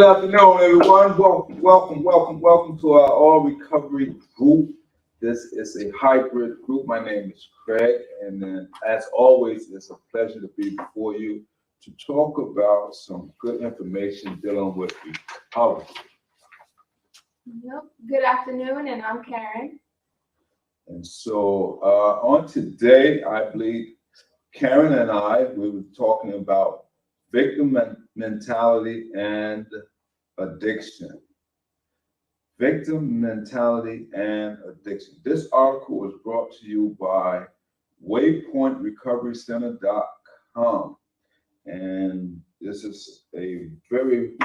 Good afternoon, everyone. Welcome to our All Recovery group. This is a hybrid group. My name is Craig, and as always, it's a pleasure to be before you to talk about some good information dealing with recovery. Yep. Good afternoon, and I'm Karen. And so on today, I believe Karen and we were talking about victim mentality and addiction. Victim mentality and addiction. This article was brought to you by waypointrecoverycenter.com. And this is a very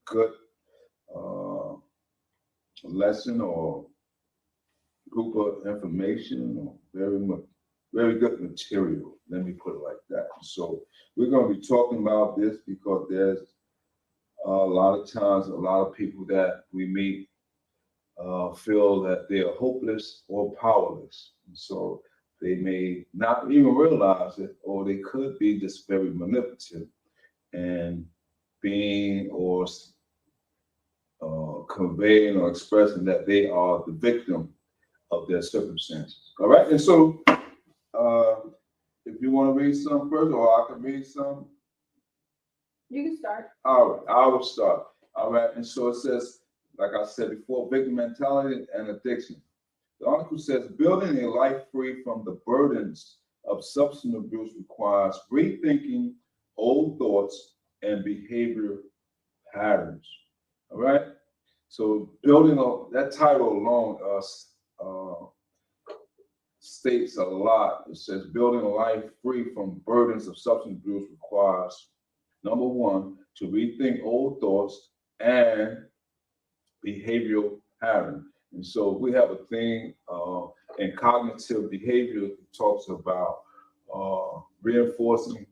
good lesson or group of information, or very good material. Let me put it like that. So we're going to be talking about this because there's a lot of times a lot of people that we meet feel that they are hopeless or powerless. And so they may not even realize it, or they could be just very manipulative and being or conveying or expressing that they are the victim of their circumstances. All right, and so if you want to read some first, or I can read some. You can start. All right, I will start. All right, and so it says, like I said before, victim mentality and addiction. The article says building a life free from the burdens of substance abuse requires rethinking old thoughts and behavior patterns. All right, so that title alone states a lot. It says building a life free from burdens of substance abuse requires, number one, to rethink old thoughts and behavioral pattern. And so we have a thing in cognitive behavior that talks about reinforcing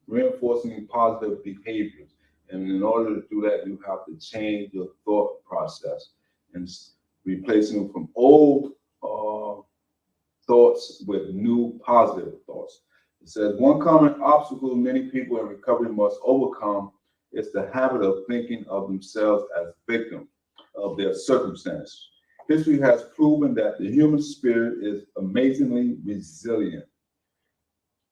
reinforcing positive behaviors. And in order to do that, you have to change your thought process and replacing them from old thoughts with new positive thoughts. It says one common obstacle many people in recovery must overcome is the habit of thinking of themselves as victims of their circumstances. History has proven that the human spirit is amazingly resilient.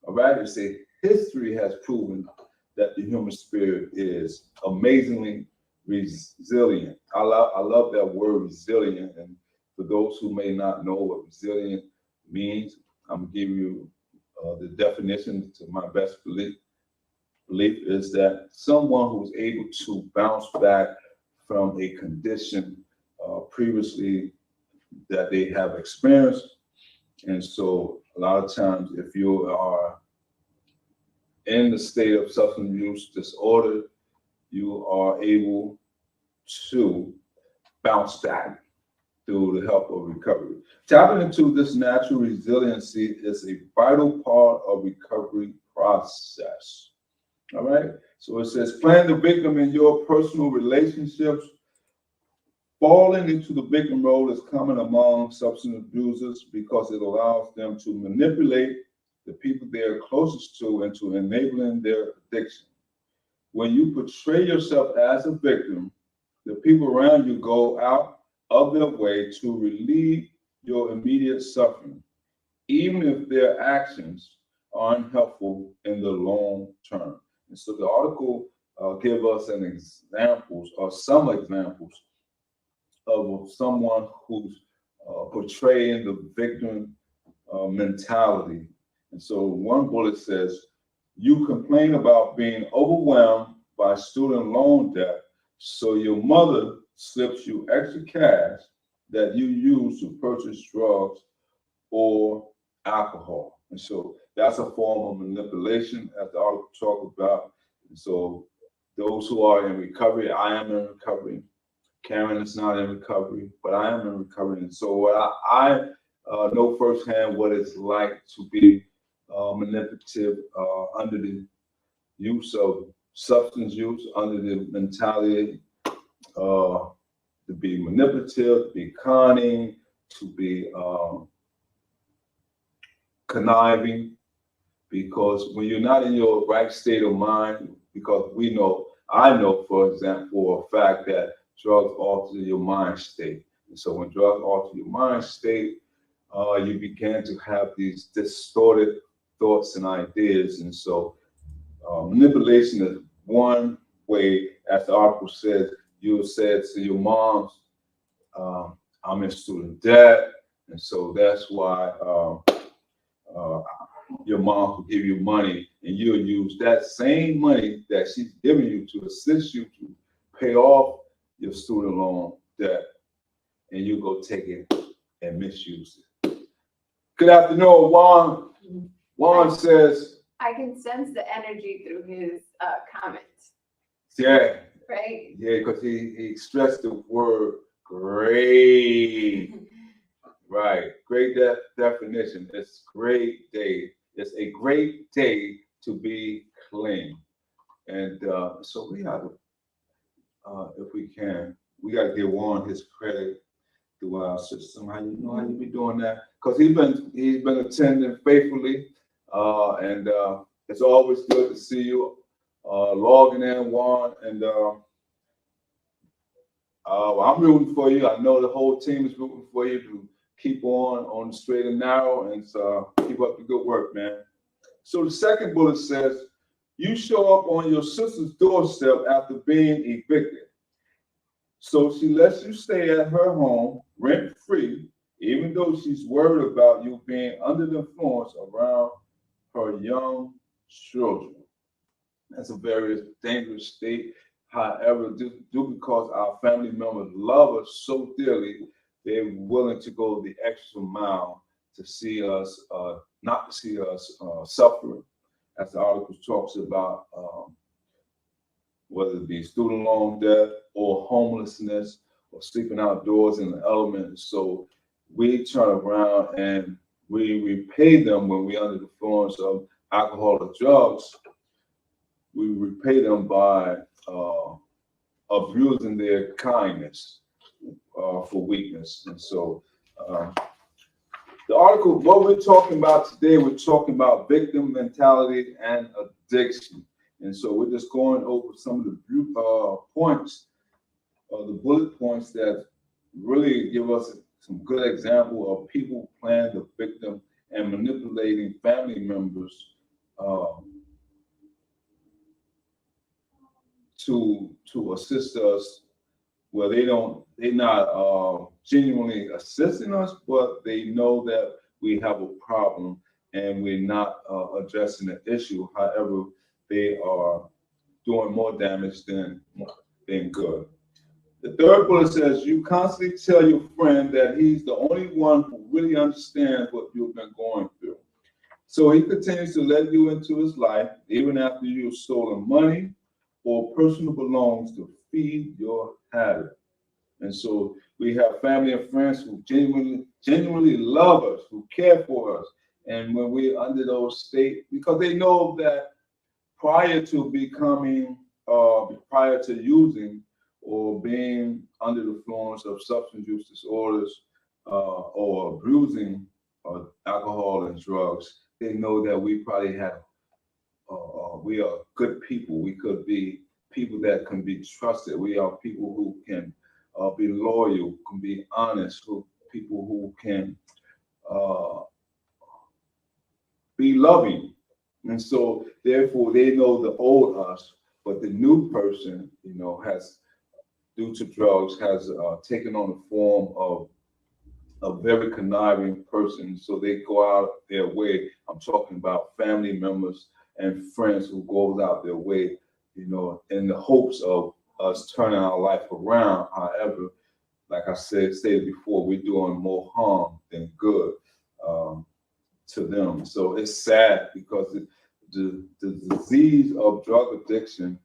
All right, you say history has proven that the human spirit is amazingly resilient. I love that word resilient. And for those who may not know what resilient means, I'm gonna give you the definition to my best belief is that someone who's able to bounce back from a condition previously that they have experienced. And so a lot of times if you are in the state of substance use disorder, you are able to bounce back through the help of recovery. Tapping into this natural resiliency is a vital part of recovery process. All right. So it says playing the victim in your personal relationships. Falling into the victim role is common among substance abusers because it allows them to manipulate the people they are closest to into enabling their addiction. When you portray yourself as a victim, the people around you go out of their way to relieve your immediate suffering, even if their actions are unhelpful in the long term. And so the article gives us some examples of someone who's portraying the victim mentality. And so one bullet says, you complain about being overwhelmed by student loan debt, so your mother slips you extra cash that you use to purchase drugs or alcohol. And so that's a form of manipulation, as the article talks about. And so those who are in recovery, I am in recovery. Karen is not in recovery, but I am in recovery. And so I know firsthand what it's like to be manipulative under the use of substance use, under the mentality to be manipulative, to be cunning, to be conniving, because when you're not in your right state of mind, because I know, for example, for a fact that drugs alter your mind state. And so when drugs alter your mind state, you begin to have these distorted thoughts and ideas. And so manipulation is one way, as the article says, you said to your moms, I'm in student debt. And so that's why your mom will give you money, and you'll use that same money that she's giving you to assist you to pay off your student loan debt, and you go take it and misuse it. Good afternoon, Juan. Juan says, I can sense the energy through his comments, yeah, right? yeah, because he stressed the word great. Right, great definition. It's great day. It's a great day to be clean. And so we have to, if we can, we got to give Juan his credit through our system. How you be doing that? Because he's been attending faithfully, and it's always good to see you logging in, Juan. And I'm rooting for you. I know the whole team is rooting for you to keep on the straight and narrow, and keep up the good work, man. So the second bullet says, you show up on your sister's doorstep after being evicted. So she lets you stay at her home rent-free, even though she's worried about you being under the influence around her young children. That's a very dangerous state. However, because our family members love us so dearly, they're willing to go the extra mile to see us, not to see us suffer, as the article talks about, whether it be student loan debt or homelessness or sleeping outdoors in the elements. So we turn around and we repay them when we're under the influence of alcohol or drugs. We repay them by abusing their kindness for weakness. And so the article, what we're talking about today, we're talking about victim mentality and addiction. And so we're just going over some of the points, the bullet points that really give us some good example of people playing the victim and manipulating family members to assist us, where they're not genuinely assisting us, but they know that we have a problem and we're not addressing the issue. However, they are doing more damage than good. The third bullet says, you constantly tell your friend that he's the only one who really understands what you've been going through. So he continues to let you into his life, even after you've stolen money or personal belongings to feed your habit. And so we have family and friends who genuinely love us, who care for us. And when we're under those states, because they know that prior to using or being under the influence of substance use disorders or abusing alcohol and drugs, they know that we probably have, we are good people. We could be people that can be trusted. We are people who can be loyal, can be honest, people who can be loving. And so therefore they know the old us, but the new person, has, due to drugs, has taken on the form of a very conniving person. So they go out their way. I'm talking about family members and friends who goes out their way, in the hopes of us turning our life around. However, like I stated before, we're doing more harm than good to them. So it's sad because the disease of drug addiction,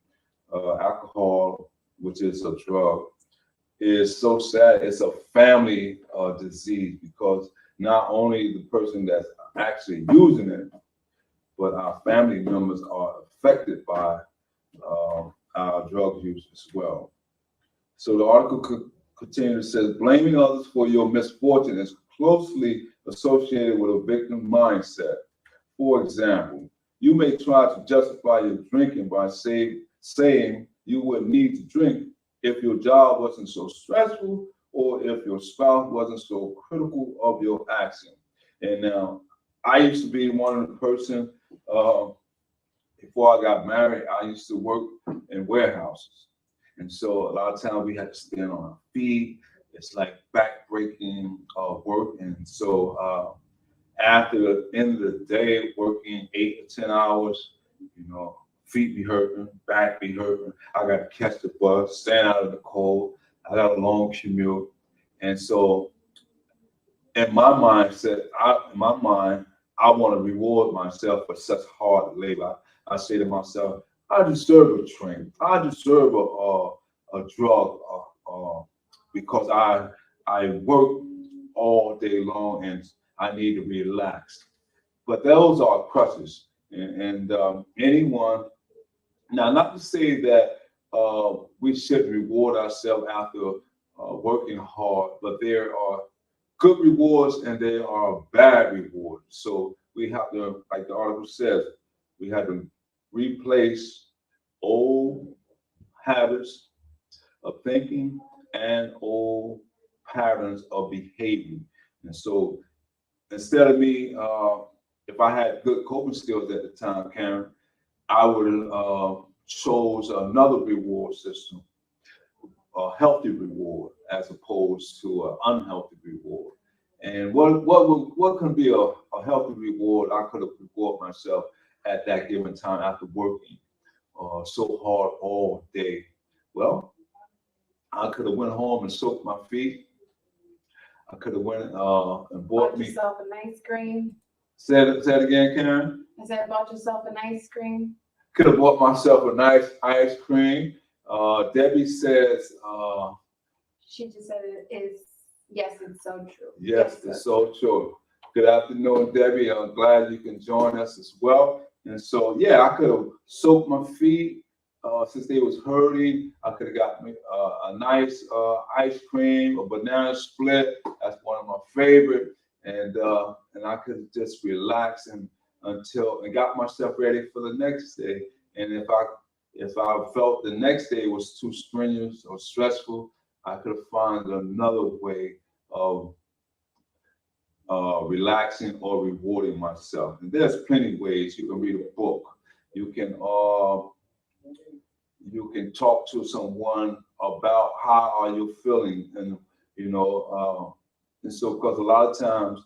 alcohol, which is a drug, is so sad. It's a family disease, because not only the person that's actually using it, but our family members are affected by our drug use as well. So the article continues, says, blaming others for your misfortune is closely associated with a victim mindset. For example, You may try to justify your drinking by saying you would need to drink if your job wasn't so stressful or if your spouse wasn't so critical of your action. And now, I used to be one of the person, before I got married, I used to work in warehouses. And so a lot of times we had to stand on our feet. It's like back-breaking work. And so after the end of the day, working 8 to 10 hours, feet be hurting, back be hurting. I got to catch the bus, stand out in the cold. I got a long commute. And so in my mindset, I want to reward myself for such hard labor. I say to myself, I deserve a drink. I deserve a drug because I work all day long and I need to relax. But those are crutches, and anyone. Now, not to say that we should reward ourselves after working hard, but there are good rewards and there are bad rewards. So we have to, like the article says, we have to replace old habits of thinking and old patterns of behavior. And so instead of me, if I had good coping skills at the time, Karen, I would have chose another reward system, a healthy reward as opposed to an unhealthy reward. And what can be a healthy reward? I could have rewarded myself at that given time after working so hard all day. Well, I could have went home and soaked my feet. I could have went and bought Bought me. yourself an ice cream. Say it again, Karen. I said, bought yourself an ice cream. Could have bought myself a nice ice cream. Debbie says, She just said it is. Yes, it's so true. yes, it's so true. Good afternoon, Debbie. I'm glad you can join us as well. And so, yeah, I could have soaked my feet since they was hurting. I could have got me a nice ice cream, a banana split. That's one of my favorite. And I could just relax and got myself ready for the next day. And if I felt the next day was too strenuous or stressful, I could find another way of relaxing or rewarding myself. And there's plenty of ways. You can read a book. You can talk to someone about how are you feeling, and so because a lot of times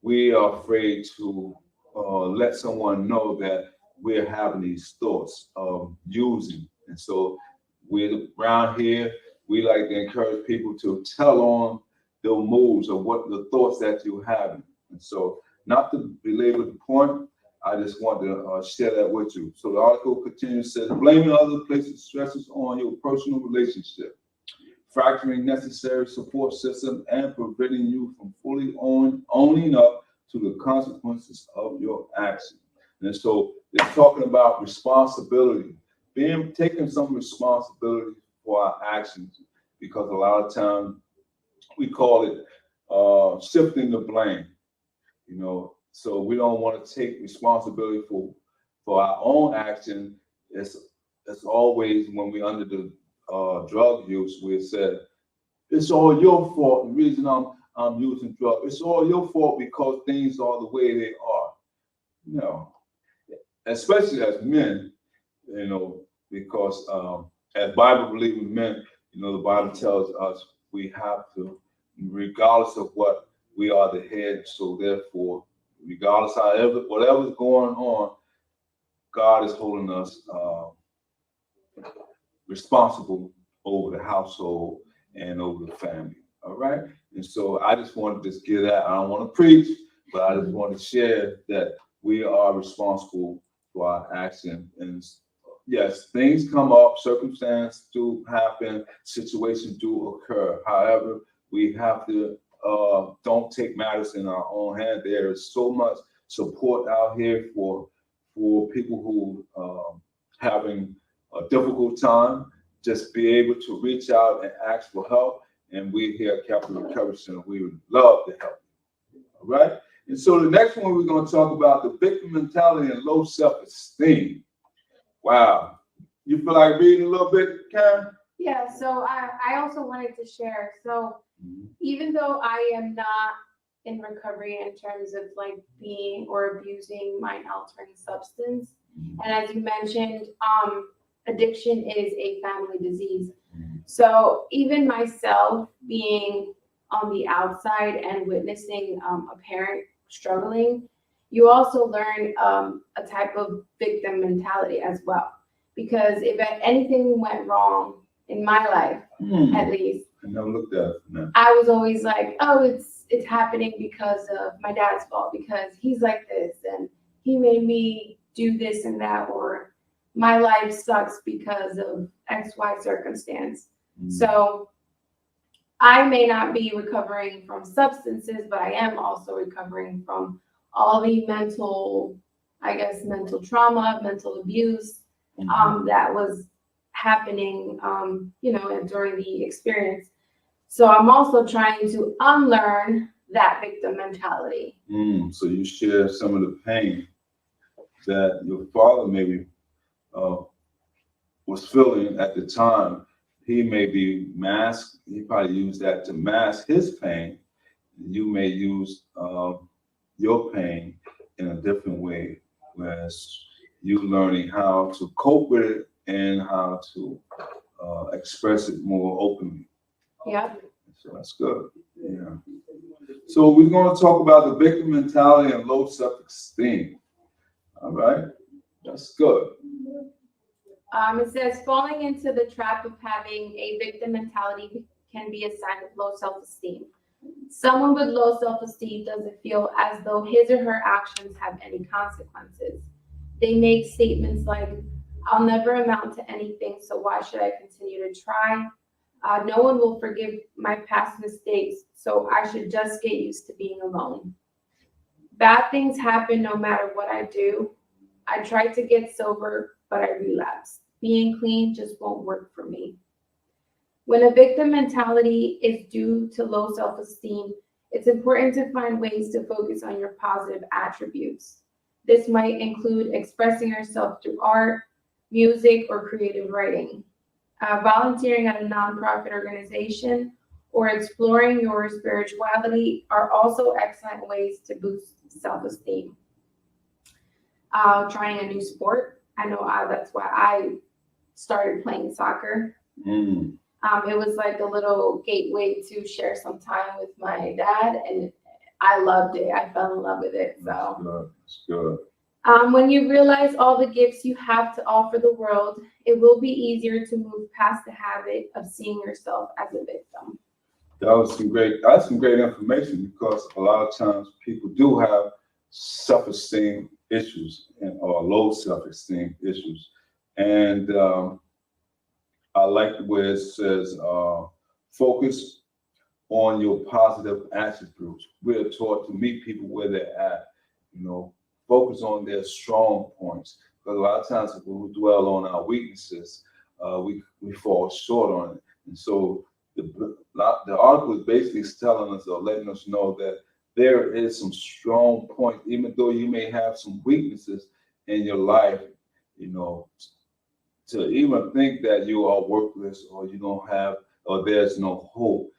we are afraid to let someone know that we're having these thoughts of using. And so we around here, we like to encourage people to tell on their moods or what the thoughts that you're having. And so not to belabor the point, I just want to share that with you. So the article continues, says, blaming other places stresses on your personal relationship, fracturing necessary support system, and preventing you from fully owning up to the consequences of your action. And so it's talking about responsibility, taking some responsibility for our actions, because a lot of times we call it shifting the blame, So we don't want to take responsibility for our own action. It's always when we're under the drug use, we said it's all your fault. The reason I'm using drugs, it's all your fault because things are the way they are. No, especially as men, because as Bible believing men, the Bible tells us we have to, regardless of what, we are the head. So therefore, regardless of whatever's going on, God is holding us responsible over the household and over the family. All right. And so I just wanted to just give that. I don't want to preach, but I just want to share that we are responsible for our action. And yes, things come up, circumstances do happen, situations do occur. However, we have to don't take matters in our own hand. There is so much support out here for people who having a difficult time. Just be able to reach out and ask for help. And we here at Capital Recovery Center, we would love to help you. All right. And so the next one we're going to talk about the victim mentality and low self-esteem. Wow. You feel like reading a little bit, Karen? Yeah, so I also wanted to share. So even though I am not in recovery in terms of like being or abusing mind altering substance, and as you mentioned, addiction is a family disease. So even myself being on the outside and witnessing a parent struggling, you also learn a type of victim mentality as well. Because if anything went wrong in my life, at least, I never looked at it. No. I was always like, oh, it's happening because of my dad's fault, because he's like this and he made me do this and that, or my life sucks because of XY circumstance. So I may not be recovering from substances, but I am also recovering from all the mental trauma, mental abuse that was happening, during the experience. So I'm also trying to unlearn that victim mentality. So you share some of the pain that your father maybe was feeling at the time. He may be masked. He probably used that to mask his pain. You may use your pain in a different way, whereas you learning how to cope with it and how to express it more openly. Yeah. So that's good. Yeah. So we're going to talk about the victim mentality and low self-esteem. All right. That's good. It says falling into the trap of having a victim mentality can be a sign of low self-esteem. Someone with low self-esteem doesn't feel as though his or her actions have any consequences. They make statements like, I'll never amount to anything, so why should I continue to try? No one will forgive my past mistakes, so I should just get used to being alone. Bad things happen no matter what I do. I tried to get sober, but I relapsed. Being clean just won't work for me. When a victim mentality is due to low self-esteem, it's important to find ways to focus on your positive attributes. This might include expressing yourself through art, music, or creative writing. Volunteering at a nonprofit organization or exploring your spirituality are also excellent ways to boost self-esteem. Trying a new sport. I know that's why I started playing soccer. It was like a little gateway to share some time with my dad, and I loved it. I fell in love with it. So That's good. when you realize all the gifts you have to offer the world, it will be easier to move past the habit of seeing yourself as a victim. That's some great information, because a lot of times people do have self-esteem issues or low self-esteem issues. And I like where it says focus on your positive attributes. We're taught to meet people where they're at, focus on their strong points. Because a lot of times if we dwell on our weaknesses, we fall short on it. And so the article is basically telling us or letting us know that there is some strong points, even though you may have some weaknesses in your life, to even think that you are worthless or you don't have, or there's no hope.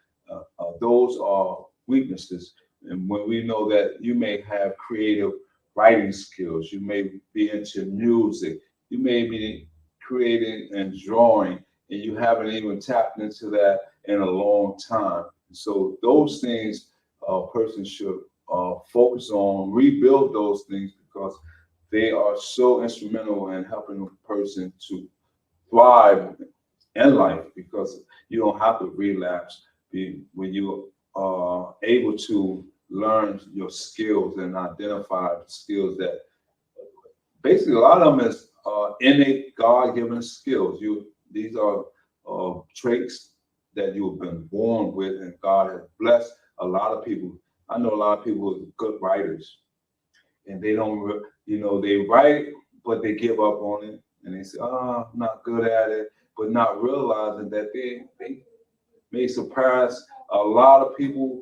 Those are weaknesses. And when we know that you may have creative writing skills, you may be into music, you may be creating and drawing, and you haven't even tapped into that in a long time. So those things a person should focus on, rebuild those things, because they are so instrumental in helping a person to thrive in life, because you don't have to relapse when you are able to learn your skills and identify the skills that basically a lot of them is innate God-given skills. These are traits that you've been born with, and God has blessed a lot of people. I know a lot of people who are good writers, and they don't, they write, but they give up on it, and they say, "Oh, I'm not good at it," but not realizing that they may surpass a lot of people,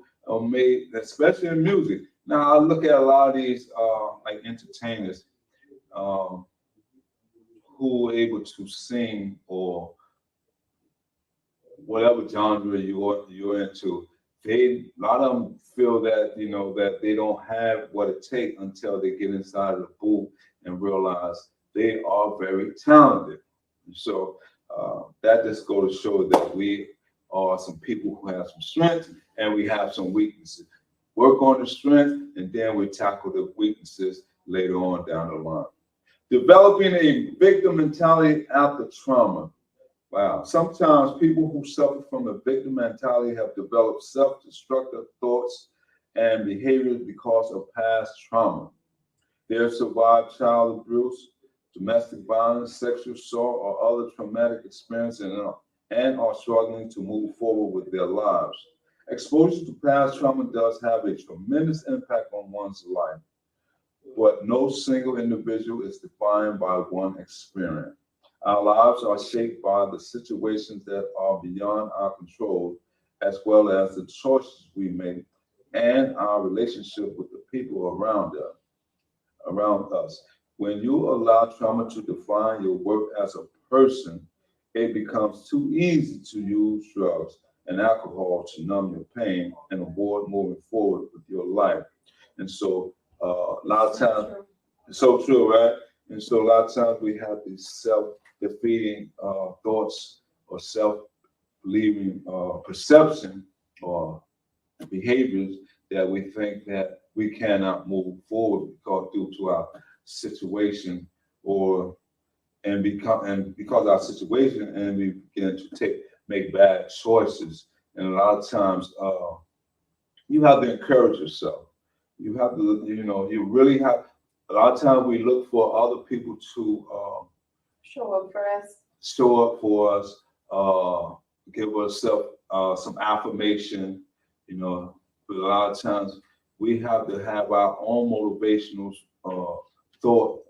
especially in music. Now I look at a lot of these like entertainers um, who are able to sing or whatever genre you're into. A lot of them feel that that they don't have what it takes until they get inside the booth and realize they are very talented. So that just goes to show that we are some people who have some strengths and we have some weaknesses. Work on the strength and then we tackle the weaknesses later on down the line. Developing a victim mentality after trauma. Wow. Sometimes people who suffer from a victim mentality have developed self-destructive thoughts and behaviors because of past trauma. They have survived child abuse, domestic violence, sexual assault, or other traumatic experiences and are struggling to move forward with their lives. Exposure to past trauma does have a tremendous impact on one's life, but no single individual is defined by one experience. Our lives are shaped by the situations that are beyond our control, as well as the choices we make and our relationship with the people around us. When you allow trauma to define your worth as a person, it becomes too easy to use drugs and alcohol to numb your pain and avoid moving forward with your life. And so, a lot of times, it's so true, right? And so, a lot of times we have these self-defeating thoughts or self-believing perception or behaviors that we think that we cannot move forward because due to our situation or because our situation and we begin to make bad choices. And a lot of times you have to encourage yourself. You have to, you really have. A lot of times we look for other people to Show up for us. show up for us, give us some affirmation, but a lot of times we have to have our own motivational thought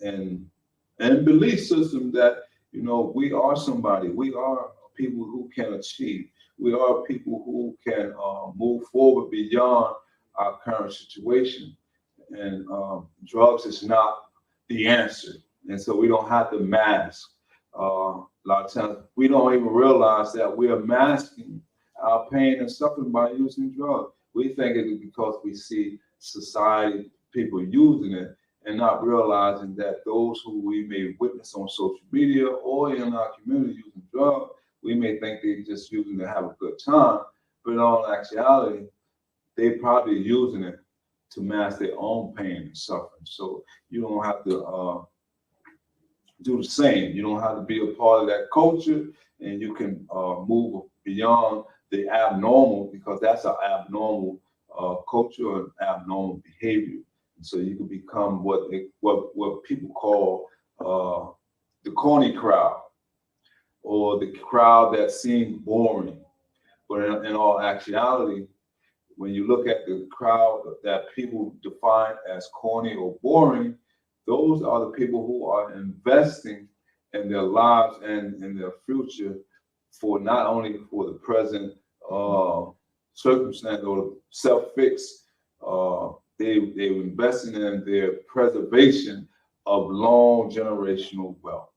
and belief system that we are somebody. We are people who can achieve. We are people who can move forward beyond our current situation. And drugs is not the answer. And so we don't have to mask. A lot of times we don't even realize that we are masking our pain and suffering by using drugs. We think it is because we see society, people using it, and not realizing that those who we may witness on social media or in our community using drugs, we may think they're just using it to have a good time, but in all actuality, they probably using it to mask their own pain and suffering. So you don't have to do the same. You don't have to be a part of that culture, and you can move beyond the abnormal because that's an abnormal culture and abnormal behavior. And so you can become what people call the corny crowd or the crowd that seems boring. But in all actuality, when you look at the crowd that people define as corny or boring, those are the people who are investing in their lives and in their future for not only for the present circumstance or self-fix, they're investing in their preservation of long generational wealth.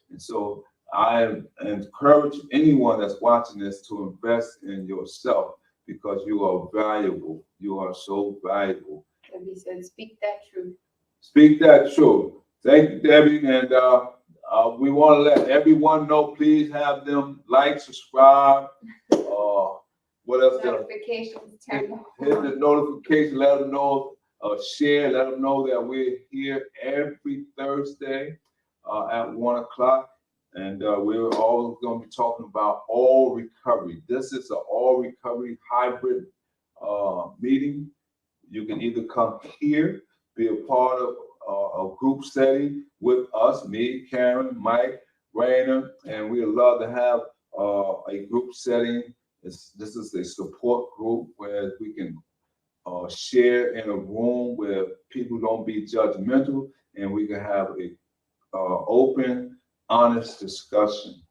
And so I encourage anyone that's watching this to invest in yourself because you are valuable. You are so valuable. Debbie said, speak that truth. Speak that truth. Thank you, Debbie. And we want to let everyone know, please have them like, subscribe. What else? Notifications turned on. Hit the notification, let them know, share, let them know that we're here every Thursday at 1 o'clock. And we're always going to be talking about all recovery. This is an all recovery hybrid meeting. You can either come here, be a part of a group setting with us, me, Karen, Mike, Rainer, and we'd love to have a group setting. This is a support group where we can share in a room where people don't be judgmental and we can have a open, honest discussion.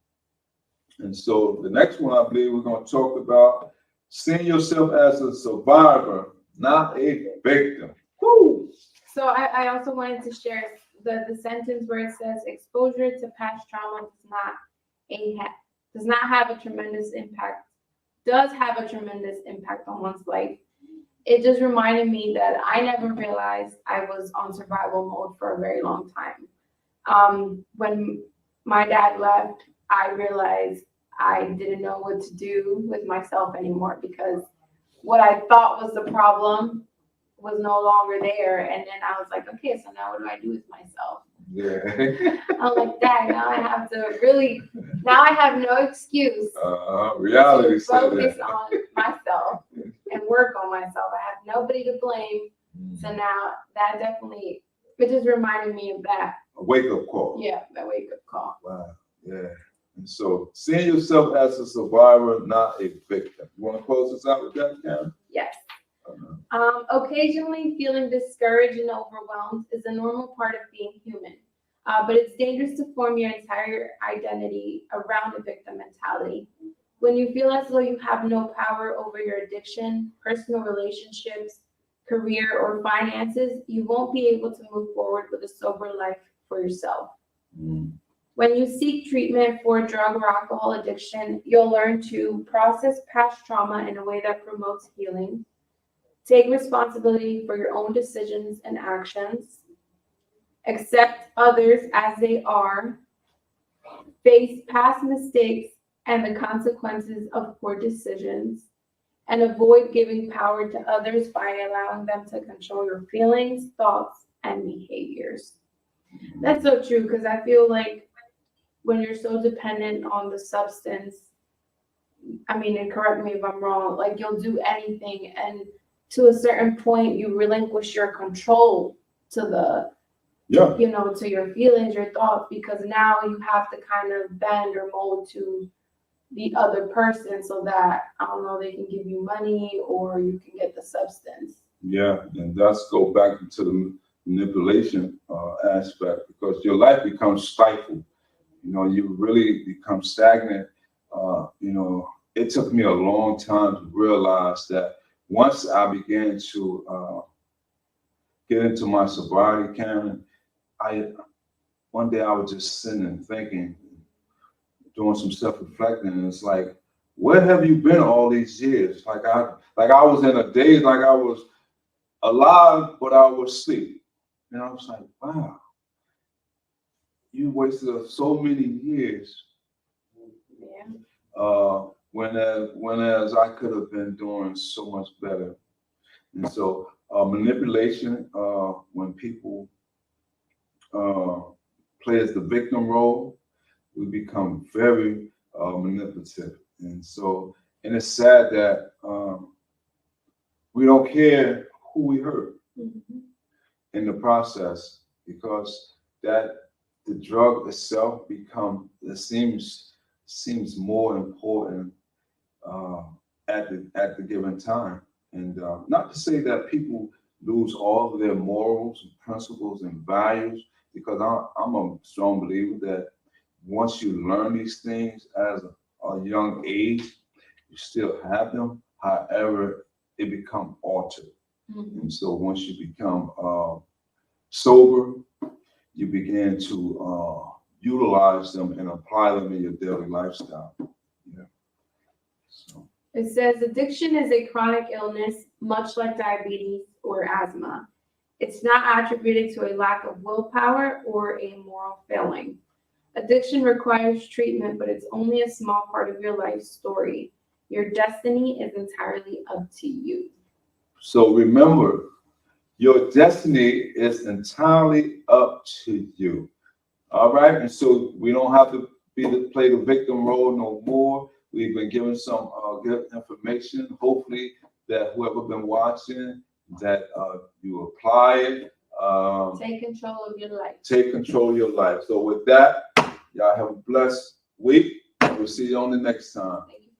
And so the next one I believe we're going to talk about seeing yourself as a survivor not a victim. Woo! So I also wanted to share the sentence where it says exposure to past trauma does not have a tremendous impact, does have a tremendous impact on one's life. It just reminded me that I never realized I was on survival mode for a very long time. When my dad left, I realized I didn't know what to do with myself anymore because what I thought was the problem was no longer there. And then I was like, okay, so now what do I do with myself? Yeah. I'm like, dang, now I have no excuse Reality to said focus that. on myself and work on myself. I have nobody to blame. So now that definitely, it just reminded me of that. A wake-up call. Yeah, that wake-up call. Wow. Yeah. And so seeing yourself as a survivor, not a victim. You want to close this out with that, Karen? Yes. Occasionally feeling discouraged and overwhelmed is a normal part of being human, but it's dangerous to form your entire identity around a victim mentality. When you feel as though you have no power over your addiction, personal relationships, career, or finances, you won't be able to move forward with a sober life for yourself. When you seek treatment for drug or alcohol addiction, you'll learn to process past trauma in a way that promotes healing, take responsibility for your own decisions and actions, accept others as they are, face past mistakes and the consequences of poor decisions, and avoid giving power to others by allowing them to control your feelings, thoughts, and behaviors. That's so true, because I feel like when you're so dependent on the substance, I mean, and correct me if I'm wrong, like you'll do anything, and to a certain point you relinquish your control to the, to your feelings, your thoughts, because now you have to kind of bend or mold to the other person so that, I don't know, they can give you money or you can get the substance. Yeah, and that's go back into the manipulation aspect, because your life becomes stifled. You really become stagnant. It took me a long time to realize that once I began to get into my sobriety, Karen, one day I was just sitting and thinking, doing some self-reflecting, and it's like, where have you been all these years? Like I was in a daze, like I was alive, but I was asleep. And I was like, wow, you wasted so many years. Yeah. Whereas I could have been doing so much better. And so manipulation, when people play as the victim role, we become very manipulative. And it's sad that we don't care who we hurt in the process, because the drug itself seems more important at the given time. And not to say that people lose all of their morals and principles and values, because I'm a strong believer that once you learn these things as a young age, you still have them. However, it become altered. And so once you become sober, you begin to utilize them and apply them in your daily lifestyle. So. It says addiction is a chronic illness, much like diabetes or asthma. It's not attributed to a lack of willpower or a moral failing. Addiction requires treatment, but it's only a small part of your life story. Your destiny is entirely up to you. So remember, your destiny is entirely up to you. All right, and so we don't have to play the victim role no more. We've been given some good information. Hopefully that whoever been watching, that you apply it. Take control of your life. Take control of your life. So with that, y'all have a blessed week. We'll see you on the next time.